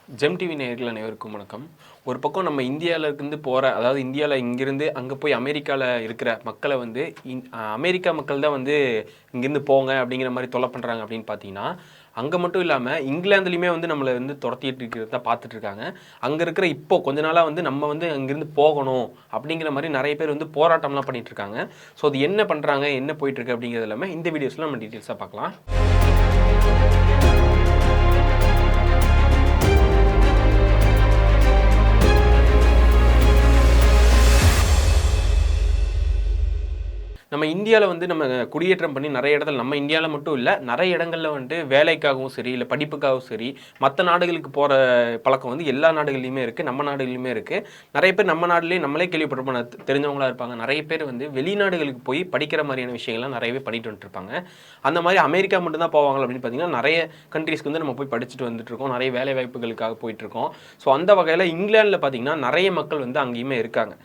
GeM TV நேயர்கள் அனைவருக்கும் வணக்கம். ஒரு பக்கம் நம்ம இந்தியாவிலேருந்து போகிற, அதாவது இந்தியாவில் இங்கேருந்து அங்கே போய் அமெரிக்காவில் இருக்கிற மக்களை வந்து அமெரிக்கா மக்கள் தான் வந்து இங்கேருந்து போங்க அப்படிங்கிற மாதிரி தொல்லை பண்ணுறாங்க அப்படின்னு பார்த்தீங்கன்னா, அங்கே மட்டும் இல்லாமல் இங்கிலாந்துலேயுமே வந்து நம்மளை வந்து துரத்திட்டு இருக்கிறத தான் பார்த்துட்டு இருக்காங்க. அங்கே இருக்கிற இப்போ கொஞ்ச நாளாக வந்து நம்ம வந்து அங்கேருந்து போகணும் அப்படிங்கிற மாதிரி நிறைய பேர் வந்து போராட்டம்லாம் பண்ணிட்டு இருக்காங்க. ஸோ அது என்ன பண்ணுறாங்க, என்ன போயிட்டுருக்கு அப்படிங்கிறது எல்லாமே இந்த வீடியோஸில் நம்ம டீட்டெயில்ஸாக பார்க்கலாம். நம்ம இந்தியாவில் வந்து நம்ம குடியேற்றம் பண்ணி நிறைய இடத்துல, நம்ம இந்தியாவில் மட்டும் இல்லை நிறைய இடங்களில் வந்துட்டு வேலைக்காகவும் சரி, இல்லை படிப்புக்காகவும் சரி, மற்ற நாடுகளுக்கு போகிற பழக்கம் வந்து எல்லா நாடுகள்லையுமே இருக்குது, நம்ம நாடுகள்லையுமே இருக்குது. நிறைய பேர் நம்ம நாடுலேயே நம்மளே கேள்விப்பட்டிருப்போம், தெரிஞ்சவங்களா இருப்பாங்க. நிறைய பேர் வந்து வெளிநாடுகளுக்கு போய் படிக்கிற மாதிரியான விஷயங்கள்லாம் நிறையவே பண்ணிட்டு வந்துட்டுருப்பாங்க. அந்த மாதிரி அமெரிக்கா மட்டும்தான் போவாங்க அப்படின்னு பார்த்தீங்கன்னா, நிறைய கண்ட்ரீஸ்க்கு வந்து நம்ம போய் படிச்சுட்டு வந்துட்டுருக்கோம், நிறைய வேலை வாய்ப்புகளுக்காக போயிட்டுருக்கோம். ஸோ அந்த வகையில் இங்கிலாந்தில் பார்த்தீங்கன்னா நிறைய மக்கள் வந்து அங்கேயுமே இருக்காங்க.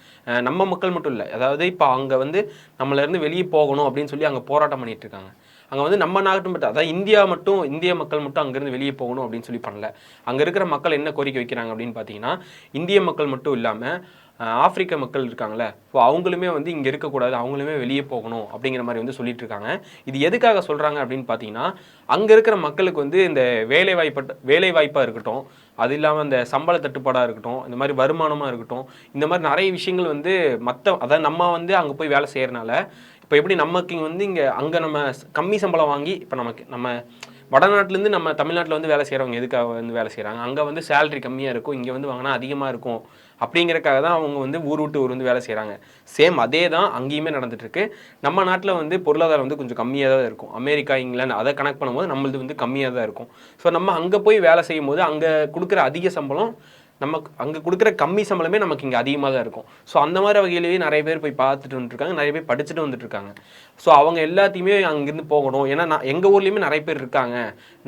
நம்ம மக்கள் மட்டும் இல்லை, அதாவது இப்போ அங்கே வந்து நம்மளேருந்து வெளியே போகணும் அப்படின்னு சொல்லி அங்கே போராட்டம் பண்ணிட்டு இருக்காங்க. அங்கே வந்து நம்ம நாட்டு மட்டும், அதாவது இந்திய மக்கள் மட்டும் அங்கேருந்து வெளியே போகணும் அப்படின்னு சொல்லி பண்ணல. அங்கே இருக்கிற மக்கள் என்ன கோரிக்கை வைக்கிறாங்க அப்படின்னு பார்த்தீங்கன்னா, இந்திய மக்கள் மட்டும் இல்லாமல் ஆப்பிரிக்க மக்கள் இருக்காங்களே, ஸோ அவங்களுமே வந்து இங்கே இருக்கக்கூடாது, அவங்களுமே வெளியே போகணும் அப்படிங்கிற மாதிரி வந்து சொல்லிட்டு இருக்காங்க. இது எதுக்காக சொல்கிறாங்க அப்படின்னு பார்த்தீங்கன்னா, அங்கே இருக்கிற மக்களுக்கு வந்து இந்த வேலைவாய்ப்பாக இருக்கட்டும், அது இல்லாமல் இந்த சம்பள தட்டுப்பாடாக இருக்கட்டும், இந்த மாதிரி வருமானமாக இருக்கட்டும், இந்த மாதிரி நிறைய விஷயங்கள் வந்து அதாவது நம்ம வந்து அங்கே போய் வேலை செய்கிறனால, இப்போ எப்படி நமக்கு வந்து அங்கே நம்ம கம்மி சம்பளம் வாங்கி, இப்போ நம்ம வடநாட்டிலேருந்து நம்ம தமிழ்நாட்டில் வந்து வேலை செய்கிறவங்க எதுக்காக வந்து வேலை செய்கிறாங்க, அங்கே வந்து சேலரி கம்மியாக இருக்கும், இங்கே வந்து வாங்கினா அதிகமாக இருக்கும் அப்படிங்கிறக்காக தான் அவங்க வந்து ஊர் விட்டு ஊர் வந்து வேலை செய்கிறாங்க. சேம் அதே தான் அங்கேயுமே நடந்துகிட்ருக்கு. நம்ம நாட்டில் வந்து பொருளாதாரம் வந்து கொஞ்சம் கம்மியாக தான் இருக்கும். அமெரிக்கா, இங்கிலாந்து அதை கணக்கு பண்ணும்போது நம்மளது வந்து கம்மியாக தான் இருக்கும். ஸோ நம்ம அங்கே போய் வேலை செய்யும் போது அங்கே கொடுக்குற அதிக சம்பளம் நமக்கு அங்கே கொடுக்குற கம்மி சம்பளமே நமக்கு இங்கே அதிகமாக தான் இருக்கும். ஸோ அந்த மாதிரி வகையிலேயே நிறைய பேர் போய் பார்த்துட்டு வந்துட்டுருக்காங்க, நிறைய பேர் படிச்சுட்டு வந்துட்டுருக்காங்க. ஸோ அவங்க எல்லாத்தையுமே அங்கேருந்து போகணும், ஏன்னா எங்கள் ஊர்லேயுமே நிறைய பேர் இருக்காங்க,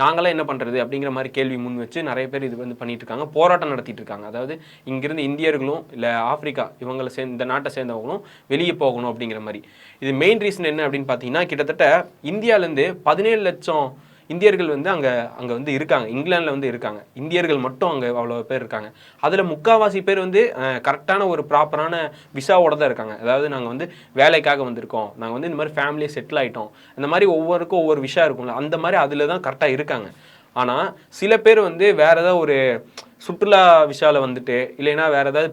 நாங்களாம் என்ன பண்ணுறது அப்படிங்கிற மாதிரி கேள்வி முன் வச்சு நிறைய பேர் இது வந்து பண்ணிட்டு இருக்காங்க, போராட்டம் நடத்திட்டு இருக்காங்க. அதாவது இங்கேருந்து இந்தியர்களும் இல்லை ஆப்பிரிக்கா இவங்களை இந்த நாட்டை சேர்ந்தவங்களும் வெளியே போகணும் அப்படிங்கிற மாதிரி. இது மெயின் ரீசன் என்ன அப்படின்னு பார்த்தீங்கன்னா, கிட்டத்தட்ட இந்தியாவிலேருந்து 17 லட்சம் இந்தியர்கள் வந்து அங்கே வந்து இருக்காங்க, இங்கிலாந்தில் வந்து இருக்காங்க. இந்தியர்கள் மட்டும் அங்கே அவ்வளோ பேர் இருக்காங்க. அதில் முக்கால்வாசி பேர் வந்து கரெக்டான ஒரு ப்ராப்பரான விசாவோட தான் இருக்காங்க. அதாவது நாங்கள் வந்து வேலைக்காக வந்திருக்கோம், நாங்கள் வந்து இந்த மாதிரி ஃபேமிலியை செட்டில் ஆகிட்டோம், இந்த மாதிரி ஒவ்வொருக்கும் ஒவ்வொரு விஷயம் இருக்கும்ல, அந்த மாதிரி அதில் தான் கரெக்டாக இருக்காங்க. ஆனால் சில பேர் வந்து வேறு ஏதாவது ஒரு சுற்றுலா விஷாவில் வந்துட்டு, இல்லைன்னா வேறு ஏதாவது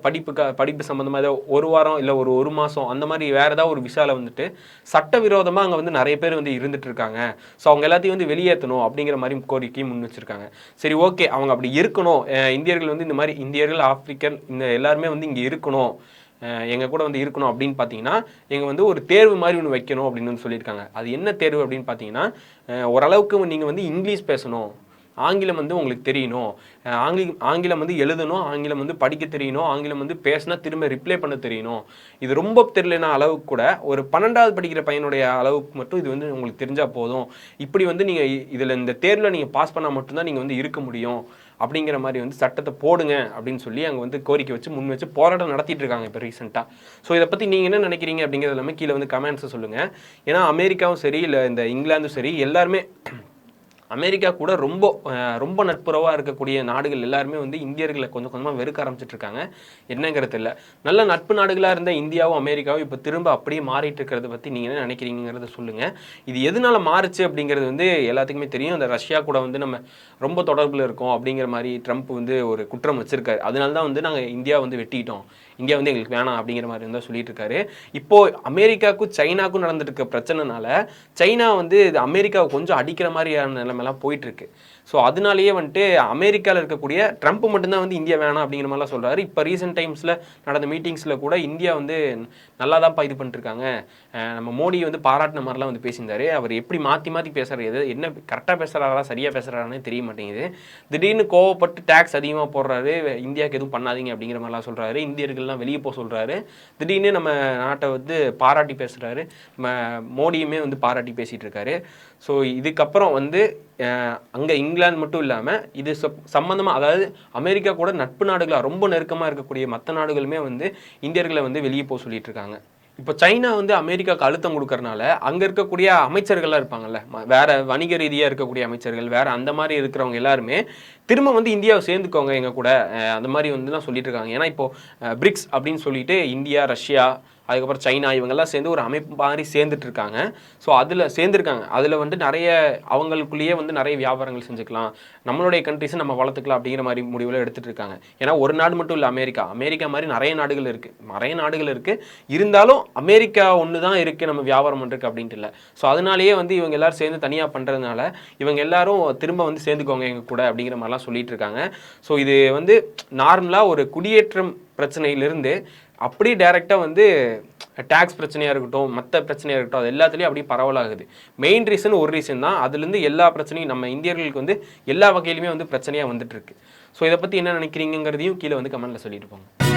படிப்பு சம்மந்தமாக ஏதாவது ஒரு வாரம் இல்லை ஒரு மாதம் அந்த மாதிரி வேறு ஏதாவது ஒரு விஷாவில் வந்துட்டு சட்டவிரோதமாக அங்கே வந்து நிறைய பேர் வந்து இருந்துட்டு இருக்காங்க. ஸோ அவங்க எல்லாத்தையும் வந்து வெளியேற்றணும் அப்படிங்கிற மாதிரி கோரிக்கை முன் வச்சுருக்காங்க. சரி, ஓகே, அவங்க அப்படி இருக்கணும், இந்தியர்கள் வந்து இந்த மாதிரி இந்தியர்கள், ஆப்பிரிக்கன் இந்த எல்லாருமே வந்து இங்கே இருக்கணும், எங்கள் கூட வந்து இருக்கணும் அப்படின்னு பார்த்தீங்கன்னா, எங்கள் வந்து ஒரு தேர்வு மாதிரி ஒன்று வைக்கணும் அப்படின்னு வந்து சொல்லியிருக்காங்க. அது என்ன தேர்வு அப்படின்னு பார்த்தீங்கன்னா, ஓரளவுக்கு நீங்கள் வந்து இங்கிலீஷ் பேசணும், ஆங்கிலம் வந்து உங்களுக்கு தெரியணும், ஆங்கிலம் வந்து எழுதணும், ஆங்கிலம் வந்து படிக்க தெரியணும், ஆங்கிலம் வந்து பேசினா திரும்ப ரிப்ளை பண்ண தெரியணும். இது ரொம்ப தெரியலனா அளவுக்கு கூட ஒரு 12வது படிக்கிற பையனுடைய அளவுக்கு மட்டும் இது வந்து உங்களுக்கு தெரிஞ்சால் போதும். இப்படி வந்து நீங்கள் இதில் இந்த தேர்வில் நீங்கள் பாஸ் பண்ணால் மட்டும்தான் நீங்கள் வந்து இருக்க முடியும் அப்படிங்கிற மாதிரி வந்து சட்டத்தை போடுங்க அப்படின்னு சொல்லி அங்கே வந்து கோரிக்கை வச்சு முன் வச்சு போராட்டம் நடத்திட்டு இருக்காங்க இப்போ ரீசெண்டாக. ஸோ இதை பற்றி நீங்கள் என்ன நினைக்கிறீங்க அப்படிங்கிறது எல்லாமே கீழே வந்து கமெண்ட்ஸை சொல்லுங்கள். ஏன்னா அமெரிக்காவும் சரி, இல்லை இந்த இங்கிலாந்தும் சரி, எல்லாருமே அமெரிக்கா கூட ரொம்ப நட்புறவாக இருக்கக்கூடிய நாடுகள் எல்லாருமே வந்து இந்தியர்களை கொஞ்சம் கொஞ்சமாக வெறுக்க ஆரம்பிச்சிட்டு இருக்காங்க. என்னங்கிறது இல்லை, நல்ல நட்பு நாடுகளாக இருந்த இந்தியாவும் அமெரிக்காவும் இப்போ திரும்ப அப்படியே மாறிட்டு இருக்கிறத பற்றி நீங்கள் என்ன நினைக்கிறீங்கிறத சொல்லுங்கள். இது எதனால மாறுச்சு அப்படிங்கிறது வந்து எல்லாத்துக்குமே தெரியும். அந்த ரஷ்யா கூட வந்து நம்ம ரொம்ப தொடர்பில் இருக்கோம் அப்படிங்கிற மாதிரி ட்ரம்ப் வந்து ஒரு குற்றம் வச்சிருக்காரு. அதனால தான் வந்து நாங்கள் இந்தியா வந்து வெட்டிட்டோம், இந்தியா வந்து எங்களுக்கு வேணாம் அப்படிங்கிற மாதிரி இருந்தால் சொல்லிட்டு இருக்காரு. இப்போது அமெரிக்காவுக்கும் சைனாவுக்கும் நடந்துட்டு இருக்க பிரச்சனைனால சைனா வந்து அமெரிக்காவை கொஞ்சம் அடிக்கிற மாதிரியான நிலைமைலாம் போயிட்டுருக்கு. ஸோ அதனாலேயே வந்துட்டு அமெரிக்காவில் இருக்கக்கூடிய ட்ரம்ப் மட்டும்தான் வந்து இந்தியா வேணாம் அப்படிங்கிற மாதிரிலாம் சொல்கிறாரு. இப்போ ரீசெண்ட் டைம்ஸில் நடந்த மீட்டிங்ஸில் கூட இந்தியா வந்து நல்லா தான்ப்பா இது பண்ணிட்டுருக்காங்க, நம்ம மோடி வந்து பாராட்டின மாதிரிலாம் வந்து பேசியிருந்தாரு. அவர் எப்படி மாற்றி மாற்றி பேசுகிறாரு, என்ன கரெக்டாக பேசுகிறாரா சரியாக பேசுகிறாரானே தெரிய மாட்டேங்குது. திடீர்னு கோவப்பட்டு டேக்ஸ் அதிகமாக போடுறாரு, இந்தியாவுக்கு எதுவும் பண்ணாதீங்க அப்படிங்கிற மாதிரிலாம் சொல்கிறாரு, இந்தியர்கள்லாம் வெளியே போக சொல்கிறாரு. திடீர்னு நம்ம நாட்டை வந்து பாராட்டி பேசுகிறாரு, நம்ம மோடியுமே வந்து பாராட்டி பேசிகிட்டு இருக்காரு. ஸோ இதுக்கப்புறம் வந்து அங்கே இங்கிலாந்து மட்டும் இல்லாமல் இது சம்மந்தமாக, அதாவது அமெரிக்கா கூட நட்பு நாடுகளாக ரொம்ப நெருக்கமாக இருக்கக்கூடிய மற்ற நாடுகளுமே வந்து இந்தியர்களை வந்து வெளியே போக சொல்லிட்டு இருக்காங்க. இப்போ சைனா வந்து அமெரிக்காவுக்கு அழுத்தம் கொடுக்கறனால அங்கே இருக்கக்கூடிய அமைச்சர்கள்லாம் இருப்பாங்கல்ல, வேற வணிக ரீதியாக இருக்கக்கூடிய அமைச்சர்கள், வேற அந்த மாதிரி இருக்கிறவங்க எல்லாருமே திரும்ப வந்து இந்தியாவை சேர்ந்துக்கோங்க எங்க கூட, அந்த மாதிரி வந்து தான் சொல்லிட்டு இருக்காங்க. ஏன்னா இப்போ பிரிக்ஸ் அப்படின்னு சொல்லிட்டு இந்தியா, ரஷ்யா, அதுக்கப்புறம் சைனா இவங்கெல்லாம் சேர்ந்து ஒரு அமைப்பு மாதிரி சேர்ந்துட்டு இருக்காங்க. ஸோ அதில் சேர்ந்துருக்காங்க. அதில் வந்து நிறைய அவங்களுக்குள்ளேயே வந்து நிறைய வியாபாரங்கள் செஞ்சுக்கலாம், நம்மளுடைய கண்ட்ரிஸை நம்ம வளர்த்துக்கலாம் அப்படிங்கிற மாதிரி முடிவில் எடுத்துகிட்டு இருக்காங்க. ஏன்னா ஒரு நாடு மட்டும் இல்லை அமெரிக்கா, அமெரிக்கா மாதிரி நிறைய நாடுகள் இருக்குது. இருந்தாலும் அமெரிக்கா ஒன்று தான் இருக்குது நம்ம வியாபாரம் பண்ணுறதுக்கு அப்படின்ட்டு இல்லை. ஸோ அதனாலேயே வந்து இவங்க எல்லாரும் சேர்ந்து தனியாக பண்ணுறதுனால இவங்க எல்லாரும் திரும்ப வந்து சேர்ந்துக்கோங்க எங்கள் கூட அப்படிங்கிற மாதிரிலாம் சொல்லிட்டு இருக்காங்க. ஸோ இது வந்து நார்மலாக ஒரு குடியேற்றம் பிரச்சனையிலிருந்து அப்படியே டைரெக்டாக வந்து டேக்ஸ் பிரச்சனையாக இருக்கட்டும், மற்ற பிரச்சனையாக இருக்கட்டும், அது எல்லாத்துலேயும் அப்படியே பரவலாகுது. மெயின் ரீசன் ஒரு ரீசன் தான், அதுலேருந்து எல்லா பிரச்சனையும் நம்ம இந்தியர்களுக்கு வந்து எல்லா வகையிலுமே வந்து பிரச்சனையாக வந்துட்டு இருக்கு. ஸோ இதை பற்றி என்ன நினைக்கிறீங்கிறதையும் கீழே வந்து கமெண்ட்டில் சொல்லிட்டு போங்க.